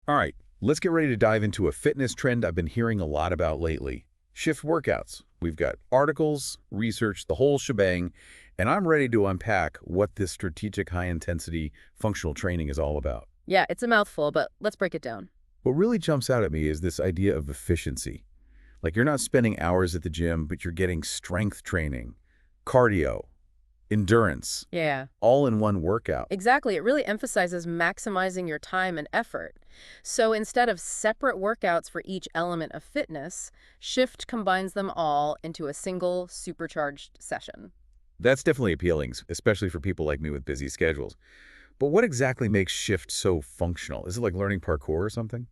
All right, let's get ready to dive into a fitness trend I've been hearing a lot about lately. Shift workouts. We've got articles, research, the whole shebang, and I'm ready to unpack what this strategic high-intensity functional training is all about. Yeah, it's a mouthful, but let's break it down. What really jumps out at me is this idea of efficiency. Like you're not spending hours at the gym, but you're getting strength training, cardio, endurance, Yeah, all in one workout. exactly. It really emphasizes maximizing your time and effort. So instead of separate workouts for each element of fitness, Shift combines them all into a single supercharged session. That's definitely appealing, especially for people like me with busy schedules. But what exactly makes Shift so functional? Is it like learning parkour or something?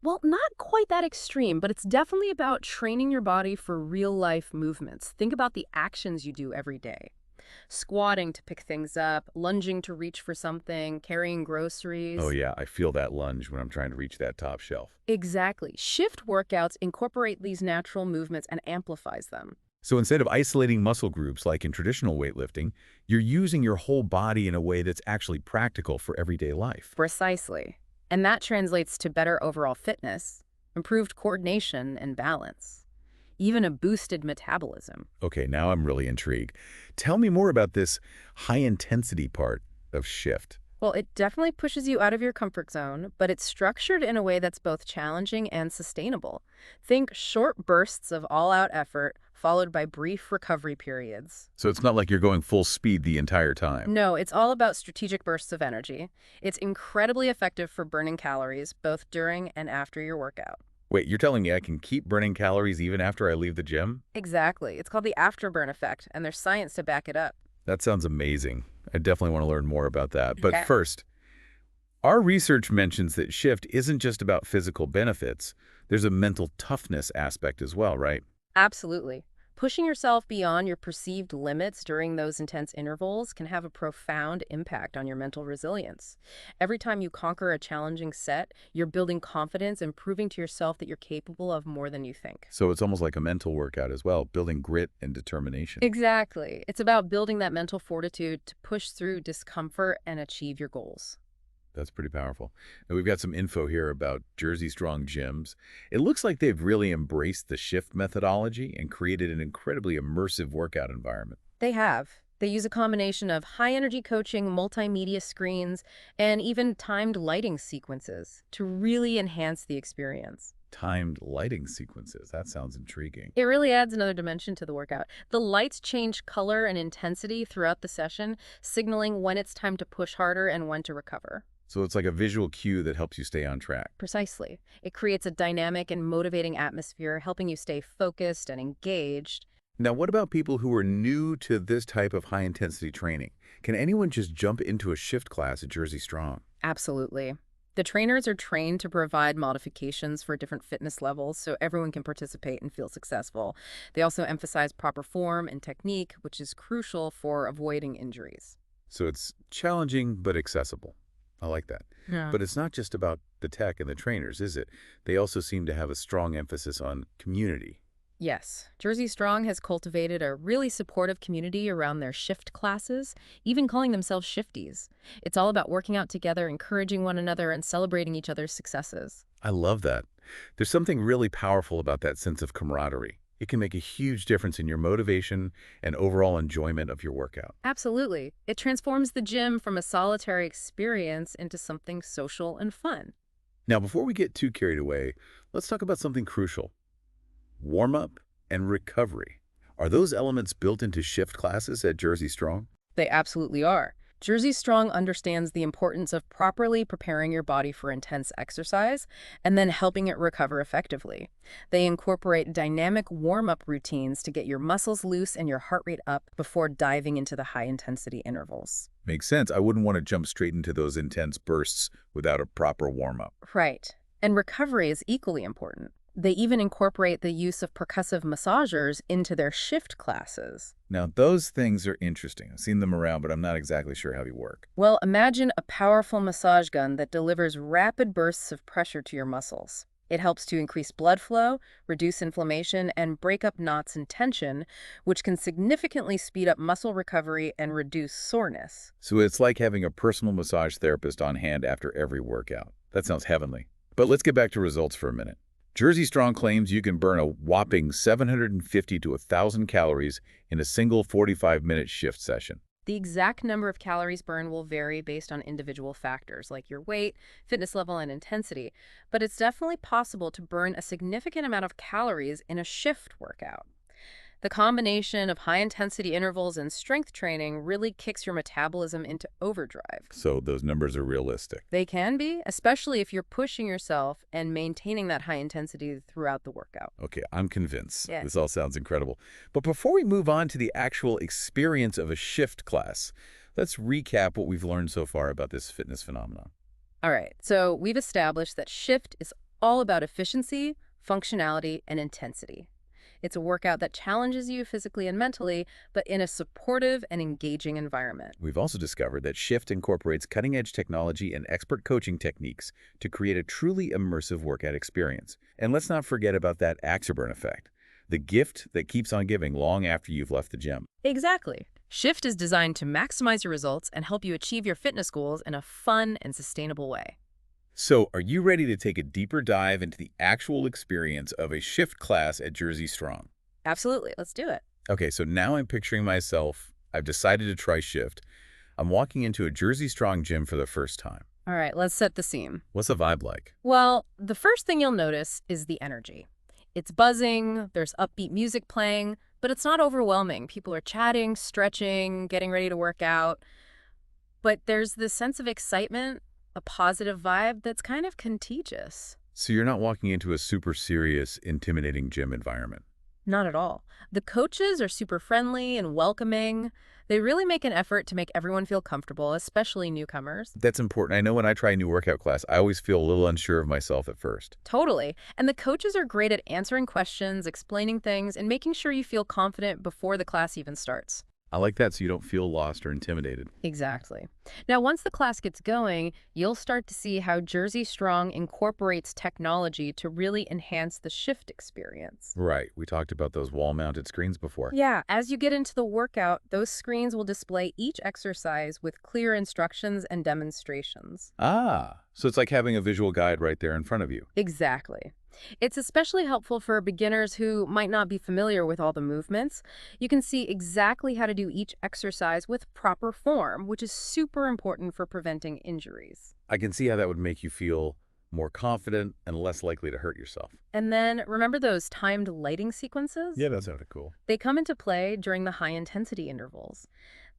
Well, not quite that extreme, but it's definitely about training your body for real-life movements. Think about the actions you do every day. Squatting to pick things up, lunging to reach for something, carrying Oh groceries. yeah, I feel that lunge when I'm trying to reach that top shelf. Exactly. Shift workouts incorporate these natural movements and amplifies them. So instead of isolating muscle groups like in traditional weightlifting, you're using your whole body in a way that's actually practical for everyday life. Precisely. And that translates to better overall fitness, improved coordination and balance, even a boosted metabolism. Okay, now I'm really intrigued. Tell me more about this high-intensity part of Shift. Well, it definitely pushes you out of your comfort zone, but it's structured in a way that's both challenging and sustainable. Think short bursts of all-out effort, followed by brief recovery periods. So it's not like you're going full speed the entire time. No, it's all about strategic bursts of energy. It's incredibly effective for burning calories, both during and after your workout. Wait, you're telling me I can keep burning calories even after I leave the gym? Exactly. It's called the afterburn effect, and there's science to back it up. That sounds amazing. I definitely want to learn more about that. But Okay. first, our research mentions that Shift isn't just about physical benefits. There's a mental toughness aspect as well, right? Absolutely. Pushing yourself beyond your perceived limits during those intense intervals can have a profound impact on your mental resilience. Every time you conquer a challenging set, you're building confidence and proving to yourself that you're capable of more than you think. So it's almost like a mental workout as well, building grit and determination. Exactly. It's about building that mental fortitude to push through discomfort and achieve your goals. That's pretty powerful. And we've got some info here about Jersey Strong gyms. It looks like they've really embraced the Shift methodology and created an incredibly immersive workout environment. They have. They use a combination of high-energy coaching, multimedia screens, and even timed lighting sequences to really enhance the experience. Timed lighting sequences. That sounds intriguing. It really adds another dimension to the workout. The lights change color and intensity throughout the session, signaling when it's time to push harder and when to recover. So it's like a visual cue that helps you stay on track. Precisely. It creates a dynamic and motivating atmosphere, helping you stay focused and engaged. Now, what about people who are new to this type of high-intensity training? Can anyone just jump into a Shift class at Jersey Strong? Absolutely. The trainers are trained to provide modifications for different fitness levels so everyone can participate and feel successful. They also emphasize proper form and technique, which is crucial for avoiding injuries. So it's challenging but accessible. I like that. Yeah. But it's not just about the tech and the trainers, is it? They also seem to have a strong emphasis on community. Yes, Jersey Strong has cultivated a really supportive community around their shift classes, even calling themselves shifties. It's all about working out together, encouraging one another, and celebrating each other's successes. I love that. There's something really powerful about that sense of camaraderie. It can make a huge difference in your motivation and overall enjoyment of your workout. Absolutely. It transforms the gym from a solitary experience into something social and fun. Now, before we get too carried away, let's talk about something crucial. Warm-up and recovery. Are those elements built into shift classes at Jersey Strong? They absolutely are. Jersey Strong understands the importance of properly preparing your body for intense exercise and then helping it recover effectively. They incorporate dynamic warm-up routines to get your muscles loose and your heart rate up before diving into the high-intensity intervals. Makes sense. I wouldn't want to jump straight into those intense bursts without a proper warm-up. Right. And recovery is equally important. They even incorporate the use of percussive massagers into their shift classes. Now, those things are interesting. I've seen them around, but I'm not exactly sure how they work. Well, imagine a powerful massage gun that delivers rapid bursts of pressure to your muscles. It helps to increase blood flow, reduce inflammation, and break up knots and tension, which can significantly speed up muscle recovery and reduce soreness. So it's like having a personal massage therapist on hand after every workout. That sounds heavenly. But let's get back to results for a minute. Jersey Strong claims you can burn a whopping 750 to 1,000 calories in a single 45-minute shift session. The exact number of calories burned will vary based on individual factors like your weight, fitness level, and intensity, but it's definitely possible to burn a significant amount of calories in a shift workout. The combination of high-intensity intervals and strength training really kicks your metabolism into overdrive. So those numbers are realistic. They can be, especially if you're pushing yourself and maintaining that high intensity throughout the workout. Okay, I'm convinced. Yeah. This all sounds incredible. But before we move on to the actual experience of a shift class, let's recap what we've learned so far about this fitness phenomenon. All right, so we've established that shift is all about efficiency, functionality, and intensity. It's a workout that challenges you physically and mentally, but in a supportive and engaging environment. We've also discovered that Shift incorporates cutting-edge technology and expert coaching techniques to create a truly immersive workout experience. And let's not forget about that Axelburn effect, the gift that keeps on giving long after you've left the gym. Exactly. Shift is designed to maximize your results and help you achieve your fitness goals in a fun and sustainable way. So, are you ready to take a deeper dive into the actual experience of a Shift class at Jersey Strong? Absolutely. Let's do it. Okay, so now I'm picturing myself. I've decided to try Shift. I'm walking into a Jersey Strong gym for the first time. All right, let's set the scene. What's the vibe like? Well, the first thing you'll notice is the energy. It's buzzing, there's upbeat music playing, but it's not overwhelming. People are chatting, stretching, getting ready to work out. But there's this sense of excitement, a positive vibe that's kind of contagious. So you're not walking into a super serious, intimidating gym environment. Not at all. The coaches are super friendly and welcoming. They really make an effort to make everyone feel comfortable, especially newcomers. That's important. I know when I try a new workout class, I always feel a little unsure of myself at first. Totally. And the coaches are great at answering questions, explaining things, and making sure you feel confident before the class even starts. I like that so you don't feel lost or intimidated. Exactly. Now, once the class gets going, you'll start to see how Jersey Strong incorporates technology to really enhance the shift experience. Right. We talked about those wall-mounted screens before. Yeah, as you get into the workout, those screens will display each exercise with clear instructions and demonstrations. Ah, so it's like having a visual guide right there in front of you. Exactly. It's especially helpful for beginners who might not be familiar with all the movements. You can see exactly how to do each exercise with proper form, which is super important for preventing injuries. I can see how that would make you feel more confident and less likely to hurt yourself. And then, remember those timed lighting sequences? Yeah, that sounded cool. They come into play during the high-intensity intervals.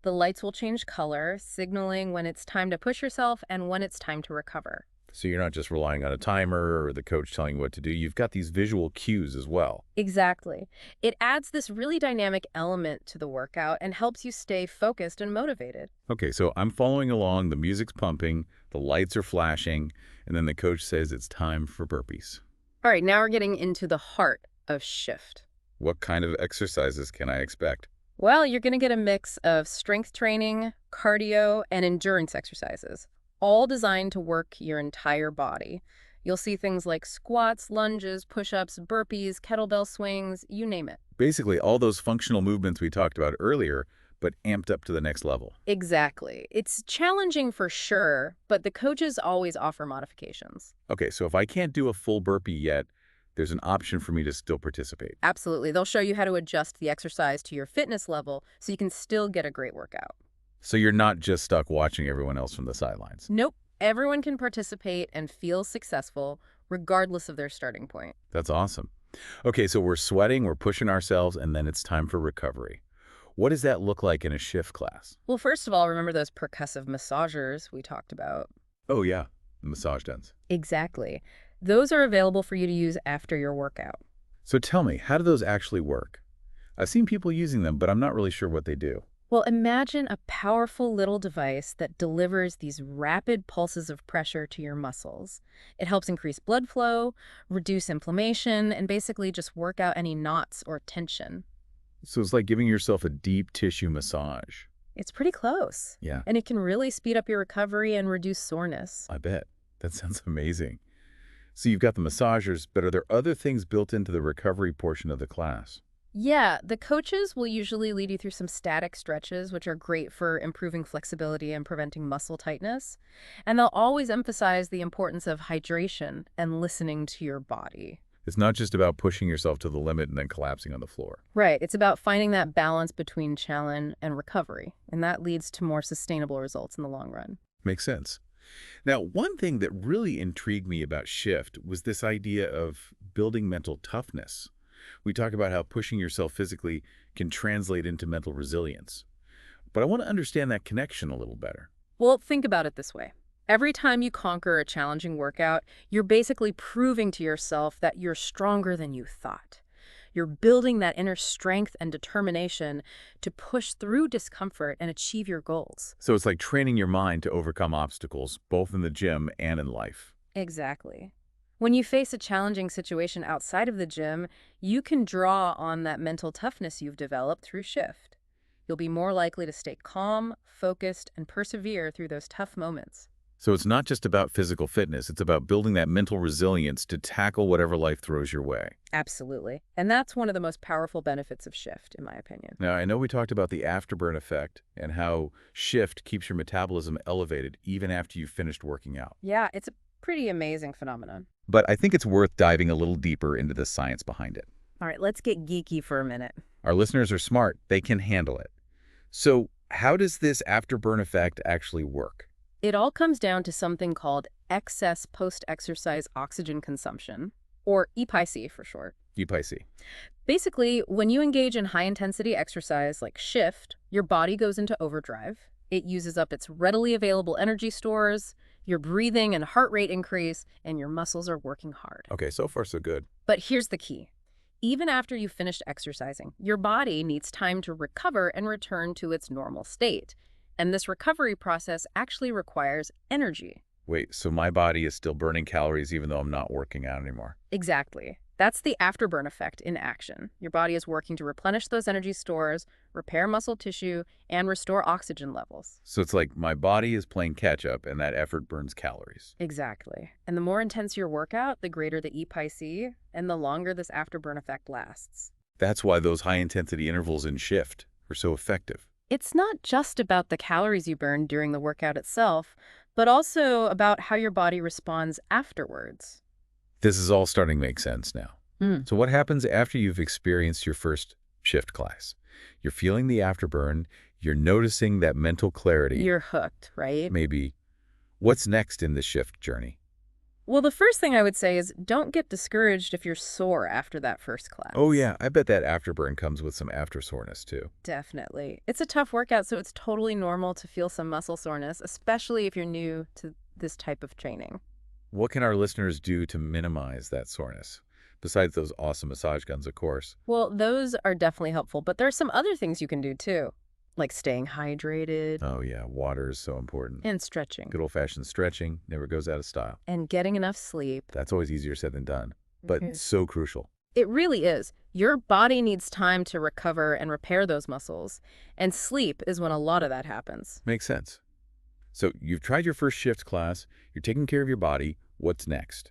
The lights will change color, signaling when it's time to push yourself and when it's time to recover. So you're not just relying on a timer or the coach telling you what to do. You've got these visual cues as well. Exactly. It adds this really dynamic element to the workout and helps you stay focused and motivated. Okay, so I'm following along. The music's pumping, the lights are flashing, and then the coach says it's time for burpees. All right, now we're getting into the heart of shift. What kind of exercises can I expect? Well, you're going to get a mix of strength training, cardio, and endurance exercises, all designed to work your entire body. You'll see things like squats, lunges, push-ups, burpees, kettlebell swings, you name it. Basically, all those functional movements we talked about earlier, but amped up to the next level. Exactly. It's challenging for sure, but the coaches always offer modifications. Okay, so if I can't do a full burpee yet, there's an option for me to still participate. Absolutely. They'll show you how to adjust the exercise to your fitness level so you can still get a great workout. So you're not just stuck watching everyone else from the sidelines. Nope. Everyone can participate and feel successful regardless of their starting point. That's awesome. Okay, so we're sweating, we're pushing ourselves, and then it's time for recovery. What does that look like in a shift class? Well, first of all, remember those percussive massagers we talked about? Oh, yeah, the massage guns. Exactly. Those are available for you to use after your workout. So tell me, how do those actually work? I've seen people using them, but I'm not really sure what they do. Well, imagine a powerful little device that delivers these rapid pulses of pressure to your muscles. It helps increase blood flow, reduce inflammation, and basically just work out any knots or tension. So it's like giving yourself a deep tissue massage. It's pretty close. Yeah, And it can really speed up your recovery and reduce soreness. I bet. That sounds amazing. So you've got the massagers, but are there other things built into the recovery portion of the class? Yeah, the coaches will usually lead you through some static stretches, which are great for improving flexibility and preventing muscle tightness. And they'll always emphasize the importance of hydration and listening to your body. It's not just about pushing yourself to the limit and then collapsing on the floor. Right. It's about finding that balance between challenge and recovery, and that leads to more sustainable results in the long run. Makes sense. Now, one thing that really intrigued me about Shift was this idea of building mental toughness. We talk about how pushing yourself physically can translate into mental resilience. But I want to understand that connection a little better. Well, think about it this way. Every time you conquer a challenging workout, you're basically proving to yourself that you're stronger than you thought. You're building that inner strength and determination to push through discomfort and achieve your goals. So it's like training your mind to overcome obstacles, both in the gym and in life. Exactly. When you face a challenging situation outside of the gym, you can draw on that mental toughness you've developed through Shift. You'll be more likely to stay calm, focused, and persevere through those tough moments. So it's not just about physical fitness, it's about building that mental resilience to tackle whatever life throws your way. Absolutely. And that's one of the most powerful benefits of Shift, in my opinion. Now, I know we talked about the afterburn effect and how Shift keeps your metabolism elevated even after you've finished working out. Yeah, it's a pretty amazing phenomenon. But I think it's worth diving a little deeper into the science behind it. All right, let's get geeky for a minute. Our listeners are smart, they can handle it. So how does this afterburn effect actually work? It all comes down to something called excess post-exercise oxygen consumption, or EPIC for short. EPIC. Basically, when you engage in high-intensity exercise like Shift, your body goes into overdrive. It uses up its readily available energy stores, your breathing and heart rate increase, and your muscles are working hard. Okay, so far so good. But here's the key. Even after you've finished exercising, your body needs time to recover and return to its normal state. And this recovery process actually requires energy. Wait, so my body is still burning calories even though I'm not working out anymore? Exactly. That's the afterburn effect in action. Your body is working to replenish those energy stores, repair muscle tissue, and restore oxygen levels. So it's like my body is playing catch up and that effort burns calories. Exactly. And the more intense your workout, the greater the EPIC, and the longer this afterburn effect lasts. That's why those high-intensity intervals in Shift are so effective. It's not just about the calories you burn during the workout itself, but also about how your body responds afterwards. This is all starting to make sense now. So what happens after you've experienced your first Shift class? You're feeling the afterburn, you're noticing that mental clarity. You're hooked, right? Maybe. What's next in the Shift journey? Well, the first thing I would say is don't get discouraged if you're sore after that first class. Oh yeah, I bet that afterburn comes with some after soreness too. Definitely. It's a tough workout, so it's totally normal to feel some muscle soreness, especially if you're new to this type of training. What can our listeners do to minimize that soreness? Besides those awesome massage guns, of course. Well, those are definitely helpful, but there are some other things you can do too, like staying hydrated Oh yeah, water is so important. and stretching Good old-fashioned stretching never goes out of style. and getting enough sleep. That's always easier said than done, but Mhm. so crucial. It really is. Your body needs time to recover and repair those muscles, and sleep is when a lot of that happens. Makes sense. So you've tried your first Shift class, you're taking care of your body. What's next?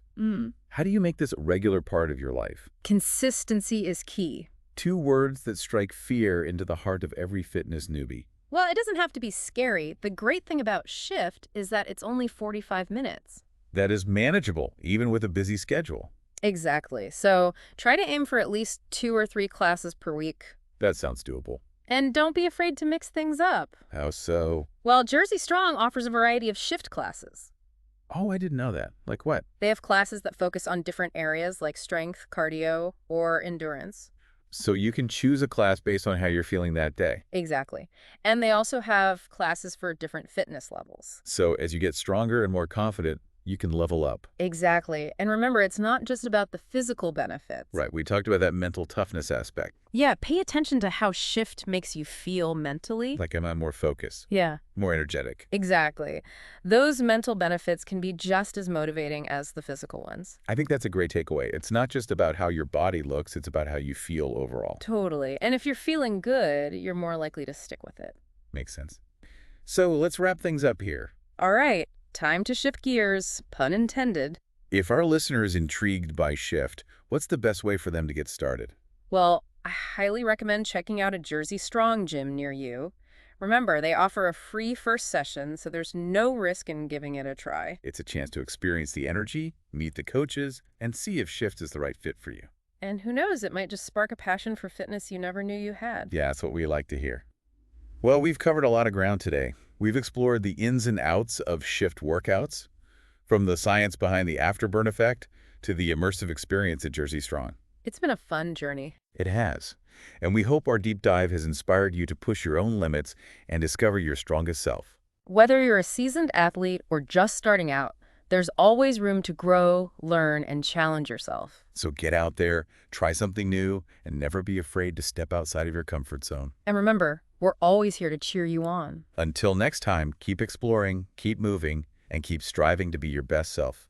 How do you make this a regular part of your life? Consistency is key. Two words that strike fear into the heart of every fitness newbie. Well, it doesn't have to be scary. The great thing about Shift is that it's only 45 minutes. That is manageable, even with a busy schedule. Exactly. So try to aim for at least 2 or 3 classes per week. That sounds doable. And don't be afraid to mix things up. How so? Well, Jersey Strong offers a variety of Shift classes. Oh, I didn't know that. Like what? They have classes that focus on different areas like strength, cardio, or endurance. So you can choose a class based on how you're feeling that day. Exactly. And they also have classes for different fitness levels. So as you get stronger and more confident, you can level up. Exactly. And remember, it's not just about the physical benefits. Right, we talked about that mental toughness aspect. Yeah, pay attention to how Shift makes you feel mentally. Like am I more focused, Yeah, more energetic? exactly. Those mental benefits can be just as motivating as the physical ones. I think that's a great takeaway. It's not just about how your body looks, it's about how you feel overall. Totally. And if you're feeling good, you're more likely to stick with it. Makes sense. So let's wrap things up here. All right, time to shift gears, pun intended. If our listener is intrigued by Shift, what's the best way for them to get started? Well, I highly recommend checking out a Jersey Strong gym near you. Remember, they offer a free first session, so there's no risk in giving it a try. It's a chance to experience the energy, meet the coaches, and see if Shift is the right fit for you. And who knows, it might just spark a passion for fitness you never knew you had. Yeah, that's what we like to hear. Well, we've covered a lot of ground today. We've explored the ins and outs of Shift workouts, from the science behind the afterburn effect to the immersive experience at Jersey Strong. It's been a fun journey. It has. And we hope our deep dive has inspired you to push your own limits and discover your strongest self. Whether you're a seasoned athlete or just starting out, there's always room to grow, learn, and challenge yourself. So get out there, try something new, and never be afraid to step outside of your comfort zone. And remember, we're always here to cheer you on. Until next time, keep exploring, keep moving, and keep striving to be your best self.